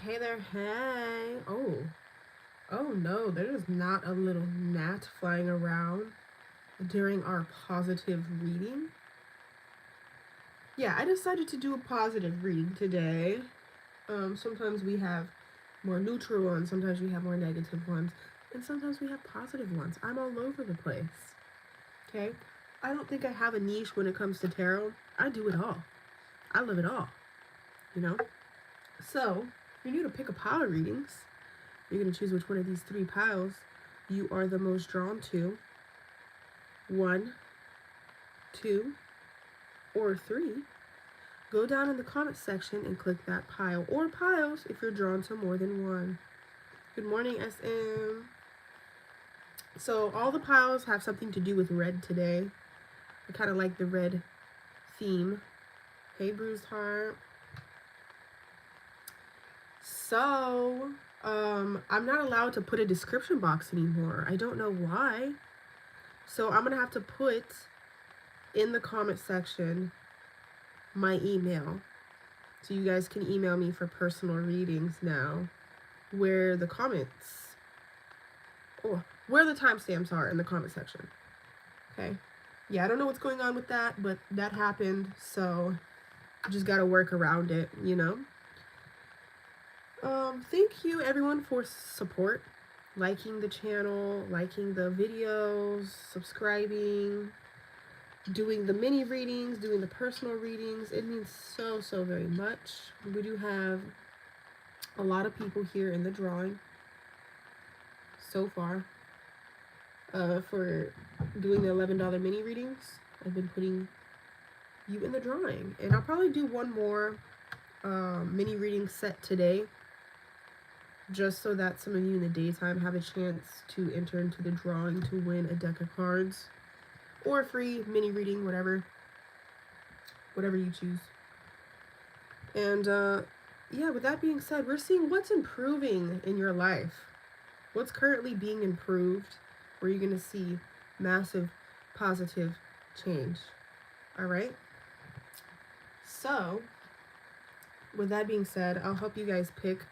Hey there, hey. Oh no, there is not a little gnat flying around during our positive reading. Yeah, I decided to do a positive reading today. Sometimes we have more neutral ones, sometimes we have more negative ones, and sometimes we have positive ones. I'm all over the place. Okay? I don't think I have a niche when it comes to tarot. I do it all. I love it all. You know? So, if you're new to Pickacard readings, you're going to choose which one of these three piles you are the most drawn to. 1, 2, or 3. Go down in the comment section and click that pile, or piles if you're drawn to more than one. Good morning, SM. So all the piles have something to do with red today. I kind of like the red theme. Hey, Bruised Heart. So, I'm not allowed to put a description box anymore. I don't know why. So I'm going to have to put in the comment section my email. So you guys can email me for personal readings now. Where the timestamps are in the comment section. Okay. Yeah, I don't know what's going on with that, but that happened. So just got to work around it, you know. Thank you everyone for support, liking the channel, liking the videos, subscribing, doing the mini readings, doing the personal readings. It means so very much. We do have a lot of people here in the drawing so far for doing the $11 mini readings. I've been putting you in the drawing, and I'll probably do one more mini reading set today, just so that some of you in the daytime have a chance to enter into the drawing to win a deck of cards or a free mini reading, whatever you choose. And yeah, with that being said, we're seeing what's improving in your life, what's currently being improved, where you're going to see massive positive change. All right, so with that being said, I'll help you guys pick.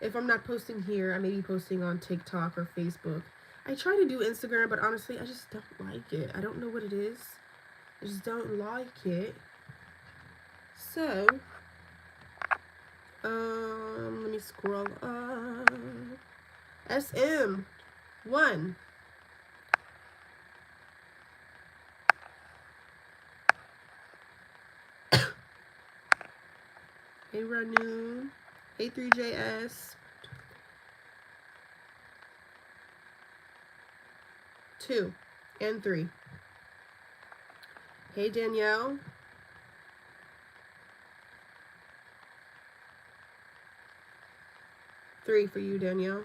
If I'm not posting here, I may be posting on TikTok or Facebook. I try to do Instagram, but honestly, I just don't like it. I don't know what it is. I just don't like it. So, let me scroll up. SM 1. Hey, Ranu. Hey, 3JS. 2 and 3. Hey, Danielle. 3 for you, Danielle.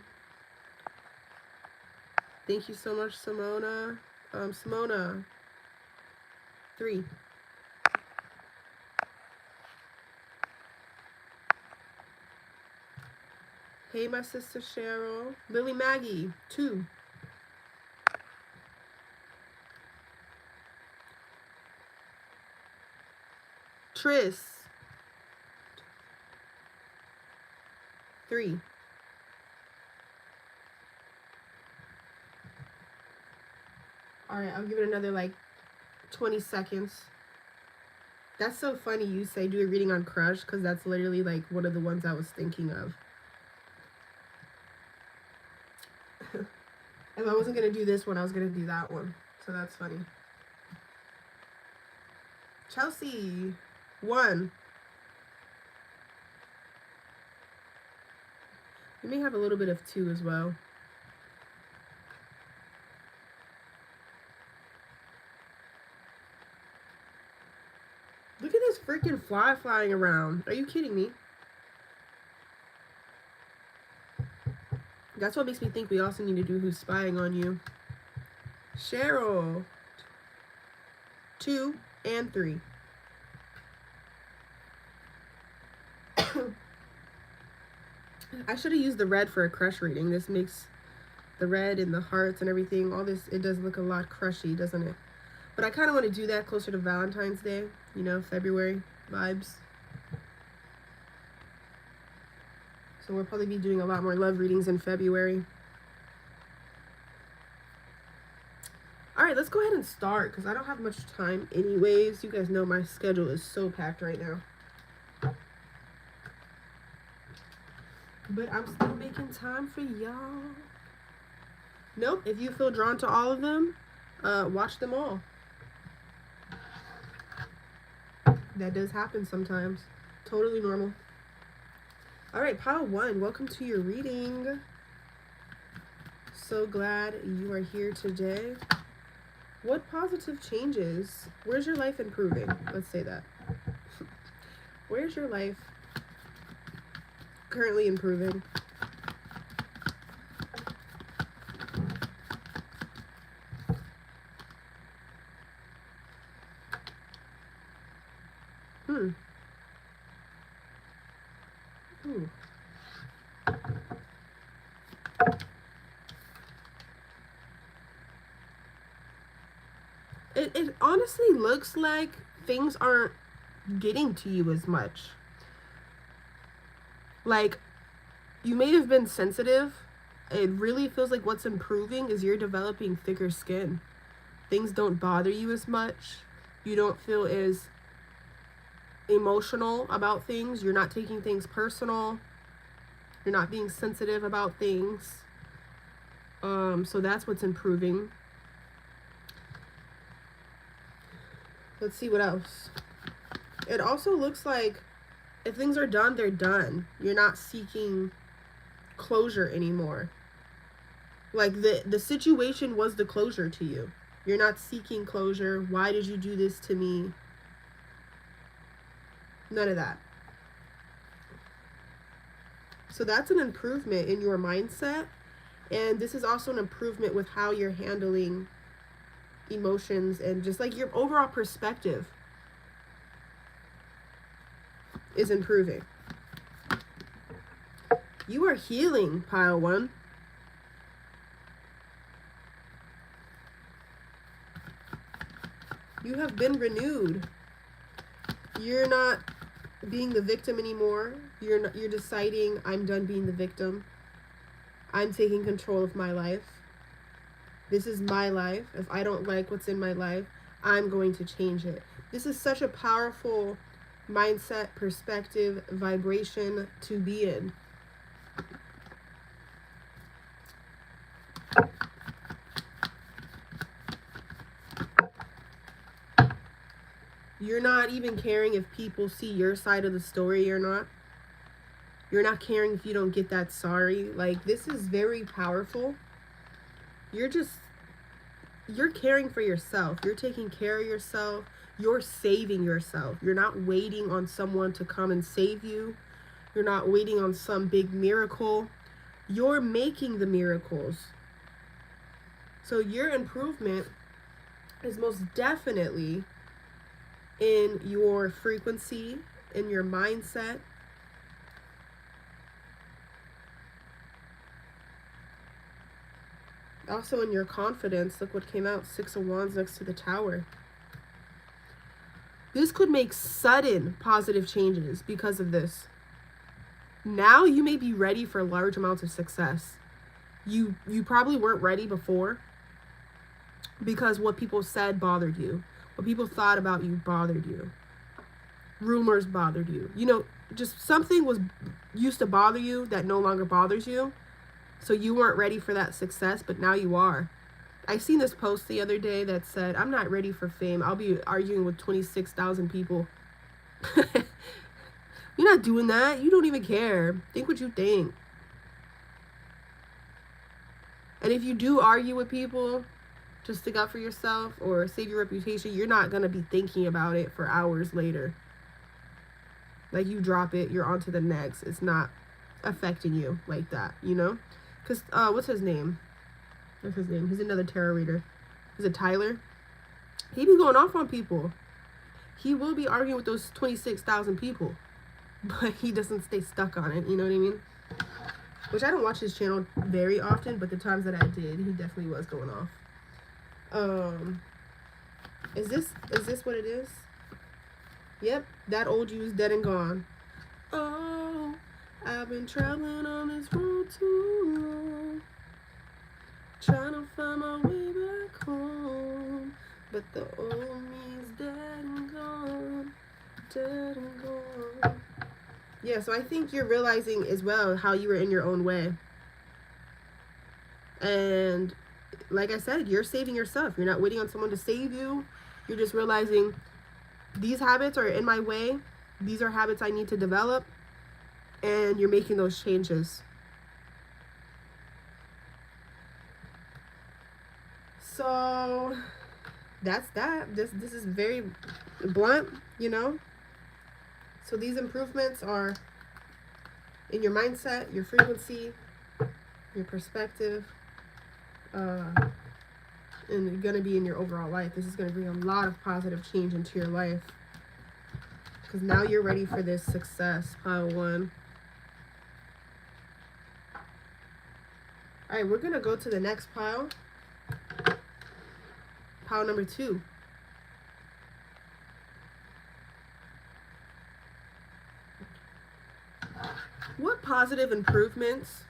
Thank you so much, Simona. Simona. 3. Hey, my sister Cheryl. Lily Maggie. 2. Tris. 3. Alright, I'll give it another like 20 seconds. That's so funny you say do a reading on crush, because that's literally like one of the ones I was thinking of. If I wasn't going to do this one, I was going to do that one. So that's funny. Chelsea. 1. You may have a little bit of 2 as well. Look at this freaking fly flying around. Are you kidding me? That's what makes me think we also need to do Who's Spying on You. Cheryl. 2 and 3. I should have used the red for a crush reading. This makes the red and the hearts and everything, all this, it does look a lot crushy, doesn't it? But I kind of want to do that closer to Valentine's Day, you know, February vibes. So we'll probably be doing a lot more love readings in February. All right, let's go ahead and start because I don't have much time anyways. You guys know my schedule is so packed right now. But I'm still making time for y'all. Nope, if you feel drawn to all of them, watch them all. That does happen sometimes. Totally normal. All right, pile 1, welcome to your reading. So glad you are here today. What positive changes? Where's your life improving? Let's say that. Where's your life currently improving? Ooh. It honestly looks like things aren't getting to you as much. Like, you may have been sensitive. It really feels like what's improving is you're developing thicker skin. Things don't bother you as much. You don't feel as emotional about things. You're not taking things personal. You're not being sensitive about things. So that's what's improving. Let's see what else. It also looks like if things are done, they're done. You're not seeking closure anymore. Like the situation was the closure to you. You're not seeking closure. Why did you do this to me? None of that. So that's an improvement in your mindset. And this is also an improvement with how you're handling emotions and just like your overall perspective is improving. You are healing, pile 1. You have been renewed. You're not being the victim anymore. You're deciding, I'm done being the victim. I'm taking control of my life. This is my life. If I don't like what's in my life, I'm going to change it. This is such a powerful mindset, perspective, vibration to be in. You're not even caring if people see your side of the story or not. You're not caring if you don't get that sorry. Like, this is very powerful. You're caring for yourself. You're taking care of yourself. You're saving yourself. You're not waiting on someone to come and save you. You're not waiting on some big miracle. You're making the miracles. So your improvement is most definitely in your frequency, in your mindset. Also in your confidence. Look what came out. 6 of Wands next to the Tower. This could make sudden positive changes because of this. Now you may be ready for large amounts of success. You probably weren't ready before because what people said bothered you. What people thought about you bothered you. Rumors bothered you. You know, just something used to bother you that no longer bothers you. So you weren't ready for that success, but now you are. I seen this post the other day that said, I'm not ready for fame. I'll be arguing with 26,000 people. You're not doing that. You don't even care. Think what you think. And if you do argue with people, just stick up for yourself or save your reputation, you're not going to be thinking about it for hours later. Like, you drop it, you're on to the next. It's not affecting you like that, you know? Because, what's his name? What's his name? He's another tarot reader. Is it Tyler? He be going off on people. He will be arguing with those 26,000 people. But he doesn't stay stuck on it, you know what I mean? Which I don't watch his channel very often, but the times that I did, he definitely was going off. Is this what it is? Yep, that old you is dead and gone. Oh, I've been traveling on this road too long, trying to find my way back home. But the old me's dead and gone, dead and gone. Yeah, so I think you're realizing as well how you were in your own way. And like I said, you're saving yourself. You're not waiting on someone to save you. You're just realizing these habits are in my way. These are habits I need to develop. And you're making those changes. So that's that. This is very blunt, you know. So these improvements are in your mindset, your frequency, your perspective, and going to be in your overall life. This is going to bring a lot of positive change into your life, because now you're ready for this success. Pile 1. All right, we're going to go to the next pile. Pile number 2. What positive improvements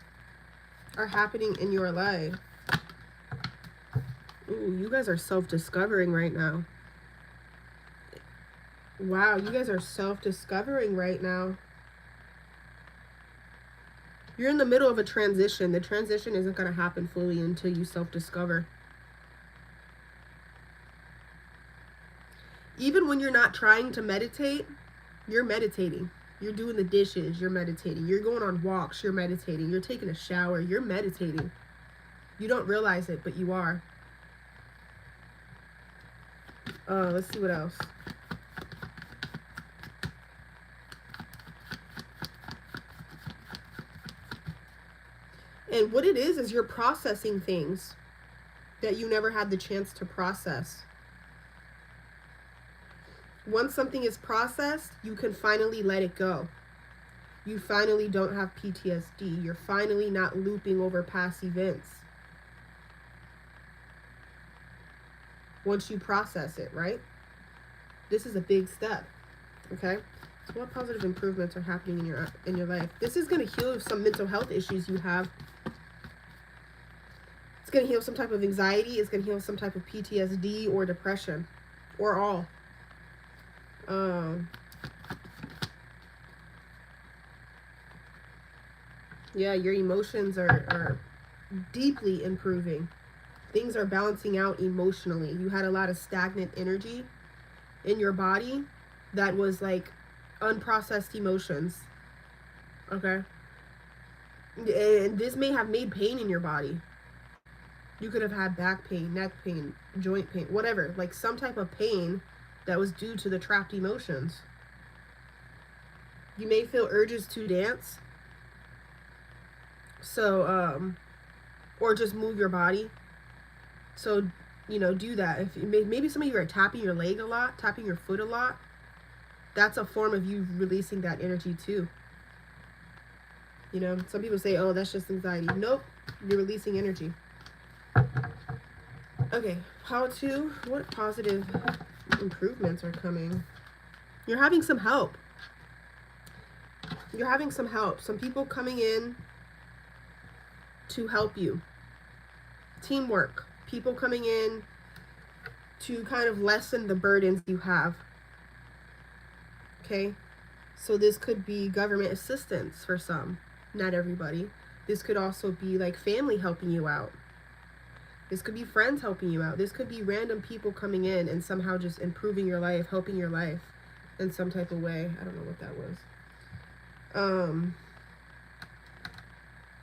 are happening in your life? Ooh, you guys are self-discovering right now. Wow, you guys are self-discovering right now. You're in the middle of a transition. The transition isn't going to happen fully until you self-discover. Even when you're not trying to meditate, you're meditating. You're doing the dishes, you're meditating. You're going on walks, you're meditating. You're taking a shower, you're meditating. You don't realize it, but you are. Let's see what else. And what it is you're processing things that you never had the chance to process. Once something is processed, you can finally let it go. You finally don't have PTSD. You're finally not looping over past events. Once you process it, right? This is a big step. Okay? So what positive improvements are happening in your life? This is going to heal some mental health issues you have. It's going to heal some type of anxiety. It's going to heal some type of PTSD or depression, or all. Yeah, your emotions are deeply improving. Things are balancing out emotionally. You had a lot of stagnant energy in your body that was like unprocessed emotions. Okay? And this may have made pain in your body. You could have had back pain, neck pain, joint pain, whatever. Like some type of pain that was due to the trapped emotions. You may feel urges to dance. So, or just move your body. So, you know, do that. If maybe some of you are tapping your leg a lot, tapping your foot a lot. That's a form of you releasing that energy too. You know, some people say, oh, that's just anxiety. Nope, you're releasing energy. Okay, how to, what positive improvements are coming? You're having some help. You're having some help. Some people coming in to help you. Teamwork. People coming in to kind of lessen the burdens you have. Okay? So this could be government assistance for some. Not everybody. This could also be like family helping you out. This could be friends helping you out. This could be random people coming in and somehow just improving your life, helping your life in some type of way. I don't know what that was.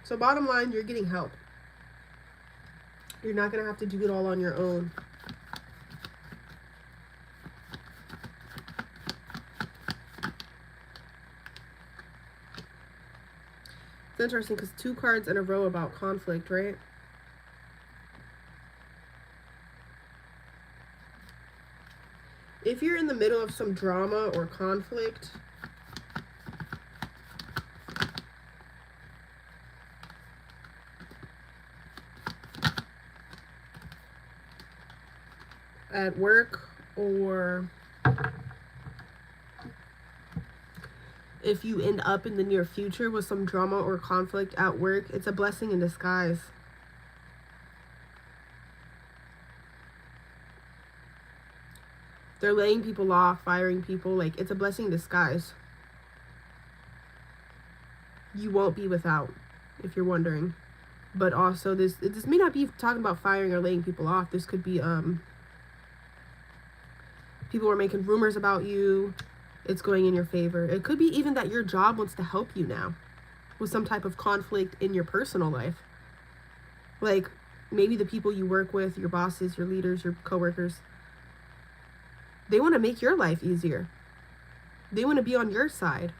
So bottom line, you're getting help. You're not going to have to do it all on your own. It's interesting because 2 cards in a row about conflict, right? If you're in the middle of some drama or conflict, at work or If you end up in the near future with some drama or conflict at work, it's a blessing in disguise. They're laying people off, firing people. Like, it's a blessing in disguise. You won't be without, if you're wondering. But also, this may not be talking about firing or laying people off. This could be people are making rumors about you. It's going in your favor. It could be even that your job wants to help you now with some type of conflict in your personal life. Like, maybe the people you work with, your bosses, your leaders, your coworkers, they want to make your life easier. They want to be on your side.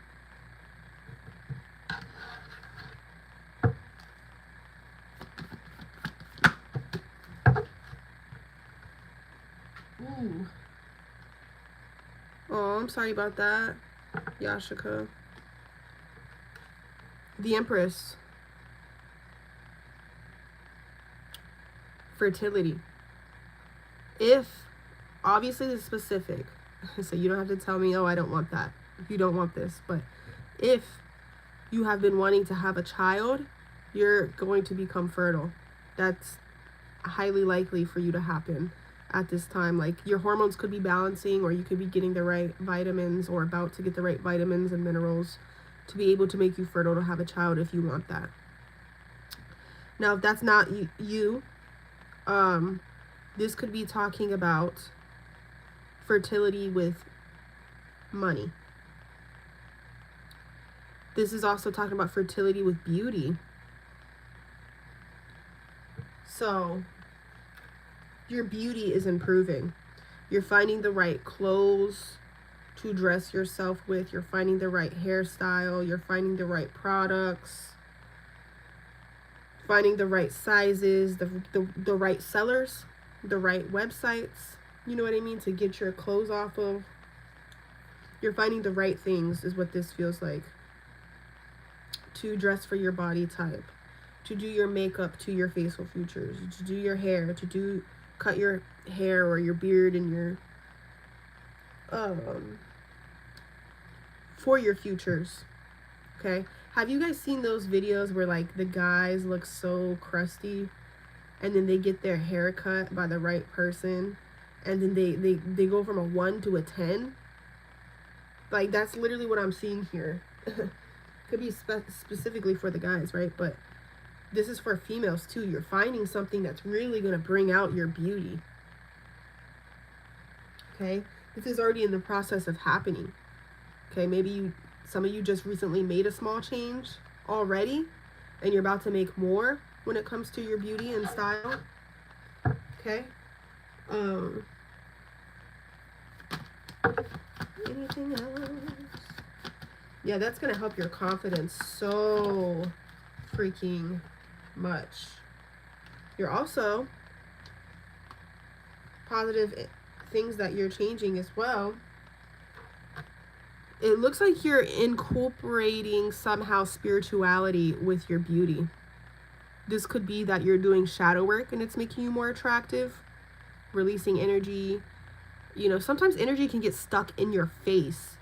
Ooh. Oh, I'm sorry about that, Yashika. The Empress. Fertility. If, obviously this is specific, so you don't have to tell me, oh, I don't want that. You don't want this. But if you have been wanting to have a child, you're going to become fertile. That's highly likely for you to happen at this time. Like, your hormones could be balancing, or you could be getting the right vitamins, or about to get the right vitamins and minerals to be able to make you fertile to have a child if you want that. Now, if that's not you, this could be talking about fertility with money. This is also talking about fertility with beauty. So your beauty is improving. You're finding the right clothes to dress yourself with. You're finding the right hairstyle. You're finding the right products. Finding the right sizes, the right sellers, the right websites. You know what I mean? To get your clothes off of. You're finding the right things is what this feels like. To dress for your body type. To do your makeup to your facial features. To do your hair. To cut your hair or your beard and your for your futures. Okay, have you guys seen those videos where like the guys look so crusty and then they get their hair cut by the right person and then they go from a 1 to a 10? Like, that's literally what I'm seeing here. Could be specifically for the guys, right? But this is for females too. You're finding something that's really going to bring out your beauty. Okay, this is already in the process of happening. Okay, maybe some of you just recently made a small change already, and you're about to make more when it comes to your beauty and style. Okay. Anything else? Yeah, that's gonna help your confidence so freaking much. You're also positive things that you're changing as well. It looks like you're incorporating somehow spirituality with your beauty. This could be that you're doing shadow work and it's making you more attractive, releasing energy. You know, sometimes energy can get stuck in your face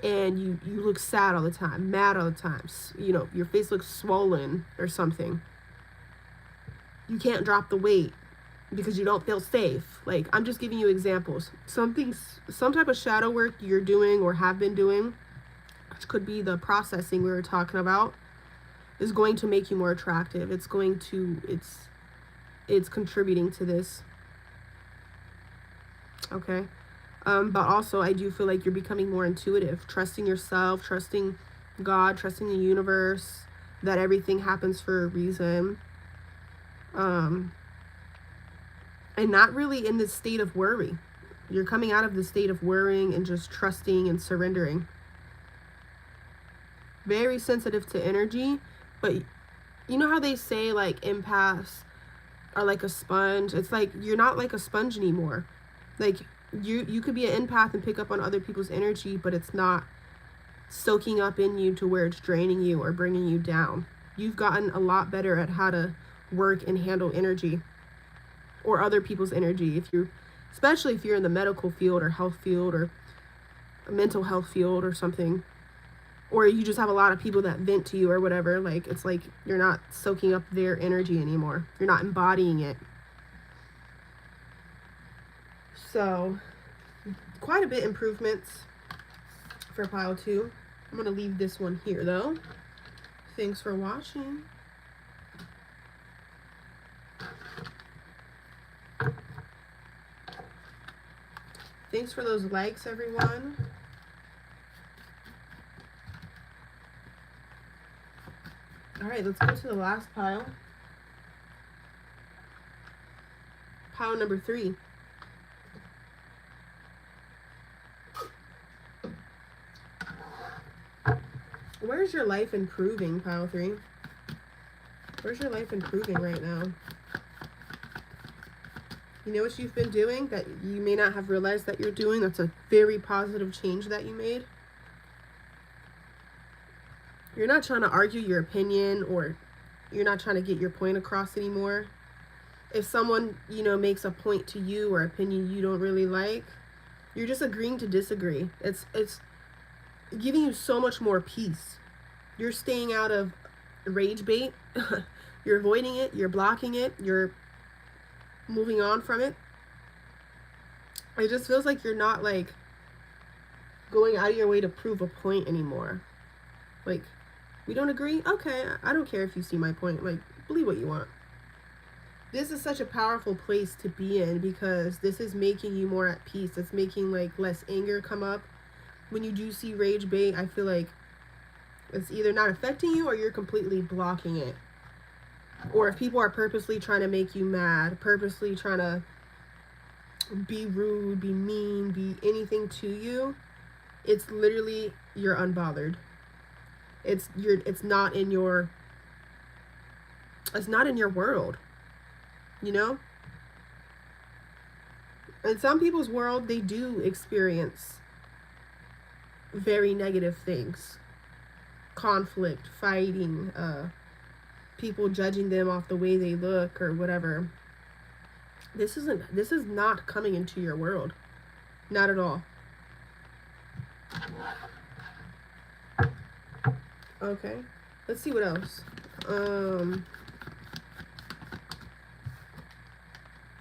and you look sad all the time, mad all the time. You know, your face looks swollen or something. You can't drop the weight because you don't feel safe. Like, I'm just giving you examples. Some type of shadow work you're doing or have been doing, which could be the processing we were talking about, is going to make you more attractive. It's contributing to this. Okay. But also I do feel like you're becoming more intuitive, trusting yourself, trusting God, trusting the universe, that everything happens for a reason. And not really in this state of worry. You're coming out of the state of worrying and just trusting and surrendering. Very sensitive to energy, but you know how they say like empaths are like a sponge? It's like you're not like a sponge anymore. Like you could be an empath and pick up on other people's energy, but it's not soaking up in you to where it's draining you or bringing you down. You've gotten a lot better at how to work and handle energy or other people's energy, especially if you're in the medical field or health field or a mental health field or something. or you just have a lot of people that vent to you or whatever. Like, it's like you're not soaking up their energy anymore. You're not embodying it. So, quite a bit improvements for pile 2. I'm going to leave this one here, though. Thanks for watching. Thanks for those likes, everyone. All right, let's go to the last pile. Pile number 3. Where's your life improving, pile 3? Where's your life improving right now? You know what you've been doing that you may not have realized that you're doing? That's a very positive change that you made. You're not trying to argue your opinion, or you're not trying to get your point across anymore. If someone, you know, makes a point to you or opinion you don't really like, you're just agreeing to disagree. It's giving you so much more peace. You're staying out of rage bait. You're avoiding it. You're blocking it. You're moving on from it. It just feels like you're not, like, going out of your way to prove a point anymore. Like, we don't agree? Okay, I don't care if you see my point. Like, believe what you want. This is such a powerful place to be in, because this is making you more at peace. It's making, like, less anger come up. When you do see rage bait, I feel like it's either not affecting you or you're completely blocking it. Or if people are purposely trying to make you mad, purposely trying to be rude, be mean, be anything to you, it's literally you're unbothered. It's not in your world, you know? In some people's world, they do experience very negative things. Conflict, fighting, people judging them off the way they look or whatever. This is not coming into your world. Not at all. Okay. Let's see what else.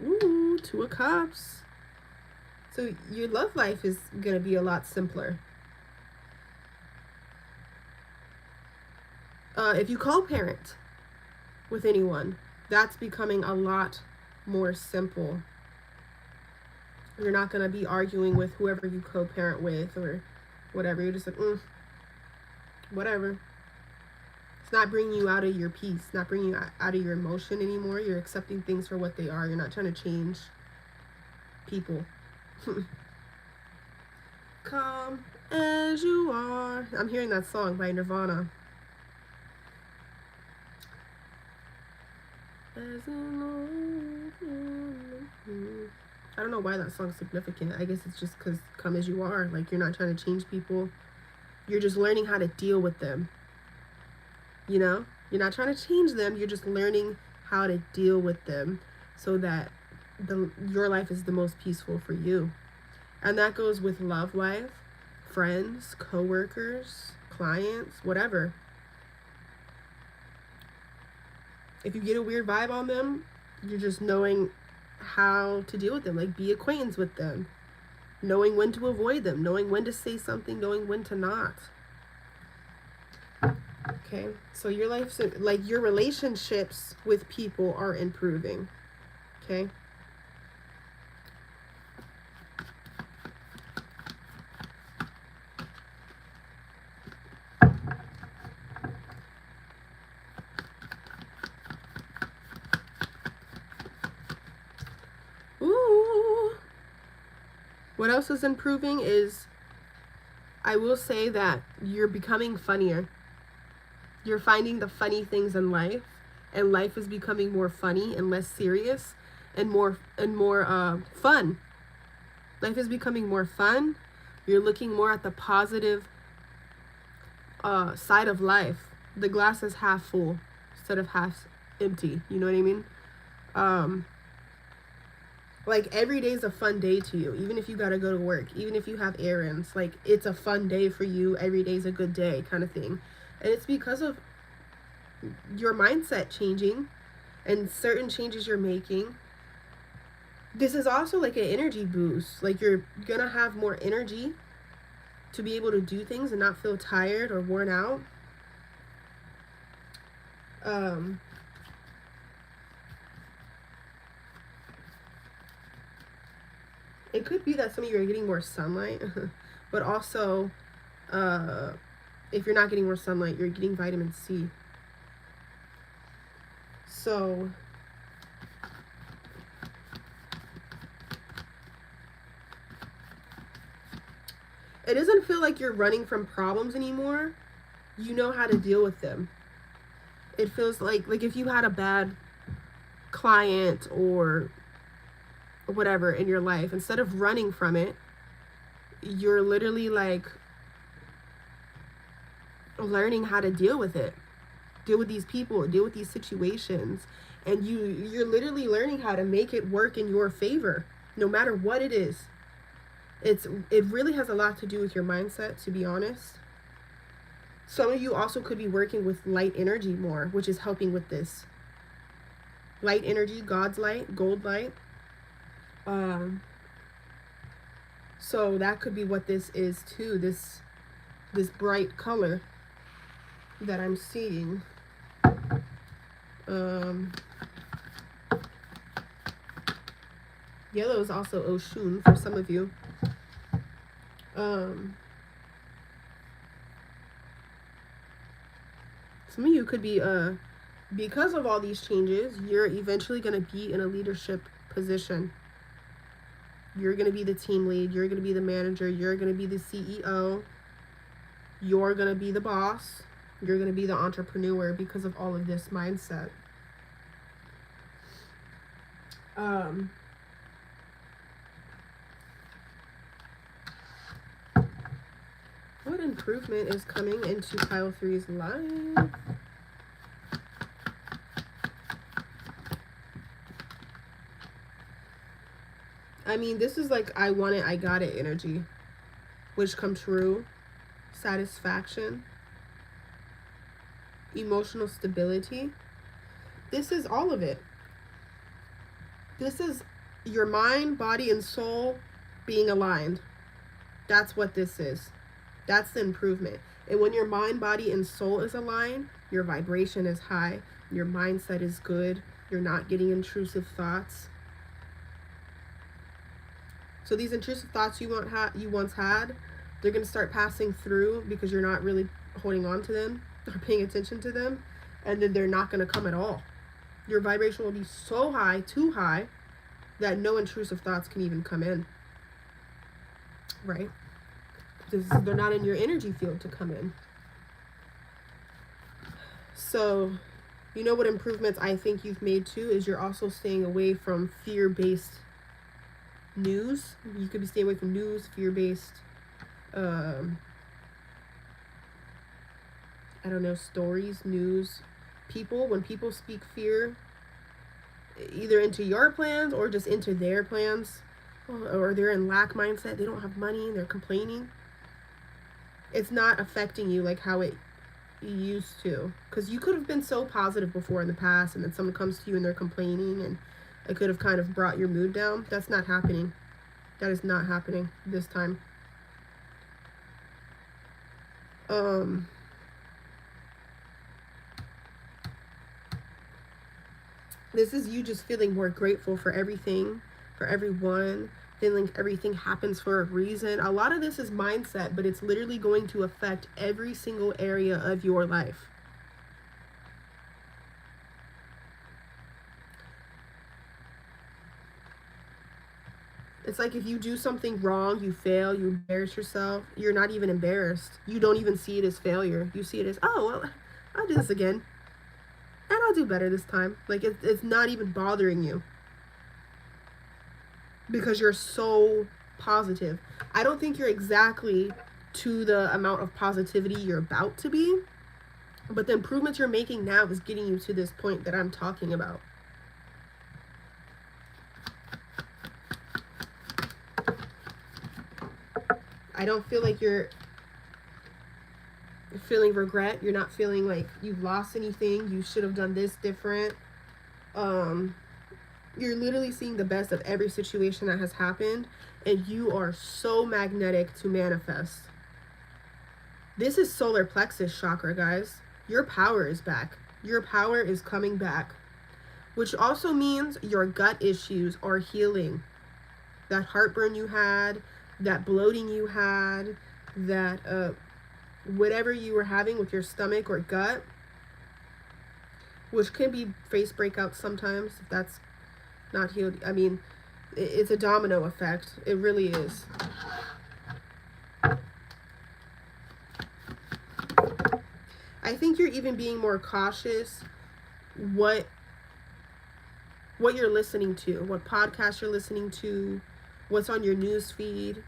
Ooh, 2 of Cups. So your love life is going to be a lot simpler. If you co-parent with anyone, that's becoming a lot more simple. You're not going to be arguing with whoever you co-parent with or whatever. You're just like, whatever. It's not bringing you out of your peace, not bringing you out of your emotion anymore. You're accepting things for what they are. You're not trying to change people. Come as you are. I'm hearing that song by Nirvana. I don't know why that song's significant. I guess it's just because come as you are. Like, you're not trying to change people. You're just learning how to deal with them. You know? You're not trying to change them. You're just learning how to deal with them so that your life is the most peaceful for you. And that goes with love life, friends, co-workers, clients, whatever. If you get a weird vibe on them, you're just knowing how to deal with them. Like, be acquaintance with them. Knowing when to avoid them. Knowing when to say something. Knowing when to not. Okay? So your life's, like, your relationships with people are improving. Okay? What else is improving is, I will say that you're becoming funnier. You're finding the funny things in life, and life is becoming more funny and less serious and more fun. Life is becoming more fun. You're looking more at the positive side of life. The glass is half full instead of half empty. You know what I mean? Like, every day is a fun day to you, even if you got to go to work, even if you have errands. Like, it's a fun day for you. Every day is a good day kind of thing. And it's because of your mindset changing and certain changes you're making. This is also like an energy boost. Like, you're going to have more energy to be able to do things and not feel tired or worn out. It could be that some of you are getting more sunlight, but also, if you're not getting more sunlight, you're getting vitamin C. So, it doesn't feel like you're running from problems anymore. You know how to deal with them. It feels like if you had a bad client or whatever in your life, instead of running from it, you're literally like learning how to deal with it, deal with these people, deal with these situations, and you're literally learning how to make it work in your favor, no matter what it is. It really has a lot to do with your mindset, to be honest. Some of you also could be working with light energy more, which is helping with this. Light energy, God's light, gold light. So that could be what this is too, this bright color that I'm seeing. Yellow is also Oshun for some of you. Some of you could be, because of all these changes, you're eventually going to be in a leadership position. You're going to be the team lead. You're going to be the manager. You're going to be the CEO. You're going to be the boss. You're going to be the entrepreneur because of all of this mindset. What improvement is coming into pile 3's life? I mean, this is like I want it, I got it energy. Wish come true. Satisfaction. Emotional stability. This is all of it. This is your mind, body, and soul being aligned. That's what this is. That's the improvement. And when your mind, body, and soul is aligned, your vibration is high, your mindset is good, you're not getting intrusive thoughts. So these intrusive thoughts you once had, they're going to start passing through because you're not really holding on to them or paying attention to them, and then they're not going to come at all. Your vibration will be so high, too high, that no intrusive thoughts can even come in. Right? Because they're not in your energy field to come in. So, you know what improvements I think you've made too is you're also staying away from fear-based news. You could be staying away from news, fear-based, I don't know, stories, news, people. When people speak fear, either into your plans or just into their plans, or they're in lack mindset, they don't have money and they're complaining, it's not affecting you like how it used to. Because you could have been so positive before in the past, and then someone comes to you and they're complaining, and it could have kind of brought your mood down. That's not happening. That is not happening this time. This is you just feeling more grateful for everything, for everyone, feeling everything happens for a reason. A lot of this is mindset, but it's literally going to affect every single area of your life. It's like if you do something wrong, you fail, you embarrass yourself, you're not even embarrassed. You don't even see it as failure. You see it as, oh, well, I'll do this again. And I'll do better this time. Like, it's not even bothering you. Because you're so positive. I don't think you're exactly to the amount of positivity you're about to be. But the improvements you're making now is getting you to this point that I'm talking about. I don't feel like you're feeling regret. You're not feeling like you've lost anything. You should have done this different. You're literally seeing the best of every situation that has happened, and you are so magnetic to manifest. This is solar plexus chakra, guys. Your power is back. Your power is coming back, which also means your gut issues are healing. That heartburn you had, that bloating you had, that whatever you were having with your stomach or gut, which can be face breakouts sometimes if that's not healed. I mean, it's a domino effect. It really is. I think you're even being more cautious what you're listening to, what podcast you're listening to, what's on your news feed.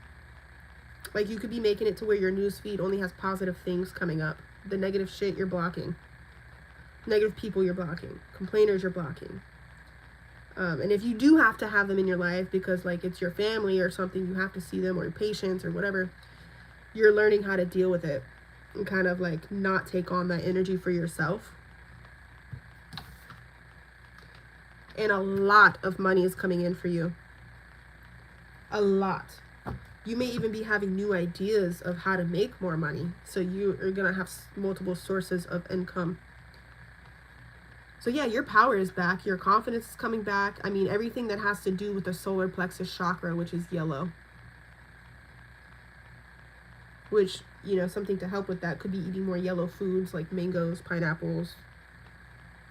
Like, you could be making it to where your news feed only has positive things coming up. The negative shit you're blocking. Negative people you're blocking. Complainers you're blocking. And if you do have to have them in your life because, like, it's your family or something, you have to see them, or your patients or whatever, you're learning how to deal with it and kind of, like, not take on that energy for yourself. And a lot of money is coming in for you. A lot. You may even be having new ideas of how to make more money. So you are going to have multiple sources of income. So yeah, your power is back. Your confidence is coming back. I mean, everything that has to do with the solar plexus chakra, which is yellow. Which, you know, something to help with that could be eating more yellow foods like mangoes, pineapples,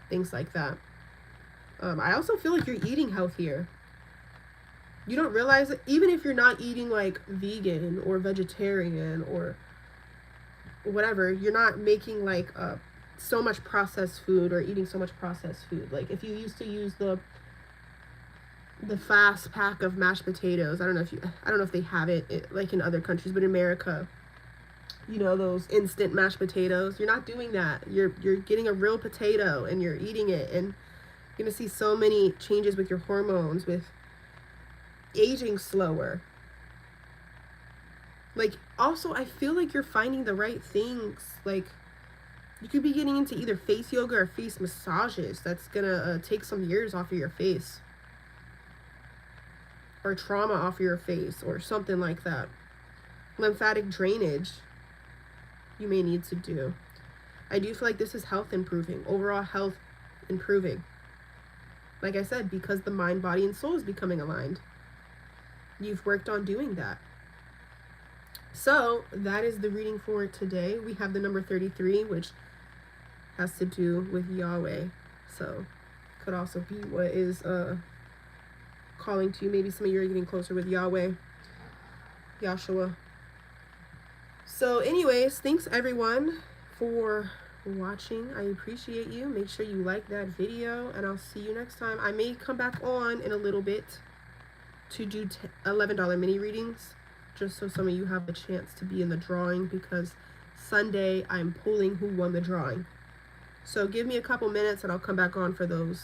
things like that. I also feel like you're eating healthier. You don't realize it, even if you're not eating like vegan or vegetarian or whatever, you're not making like so much processed food or eating so much processed food. Like, if you used to use the fast pack of mashed potatoes, I don't know if they have it like in other countries, but in America, you know, those instant mashed potatoes, you're not doing that. You're getting a real potato and you're eating it, and you're going to see so many changes with your hormones, with aging slower. Like, also, I feel like you're finding the right things. Like, you could be getting into either face yoga or face massages. That's going to take some years off of your face. Or trauma off of your face or something like that. Lymphatic drainage you may need to do. I do feel like this is health improving. Overall health improving. Like I said, because the mind, body, and soul is becoming aligned. You've worked on doing that. So that is the reading for today. We have the number 33, which has to do with Yahweh. So could also be what is calling to you. Maybe some of you are getting closer with Yahweh, Yahshua. So anyways, thanks everyone for watching. I appreciate you. Make sure you like that video, and I'll see you next time. I may come back on in a little bit to do $11 mini readings, just so some of you have a chance to be in the drawing, because Sunday I'm pulling who won the drawing. So give me a couple minutes and I'll come back on for those.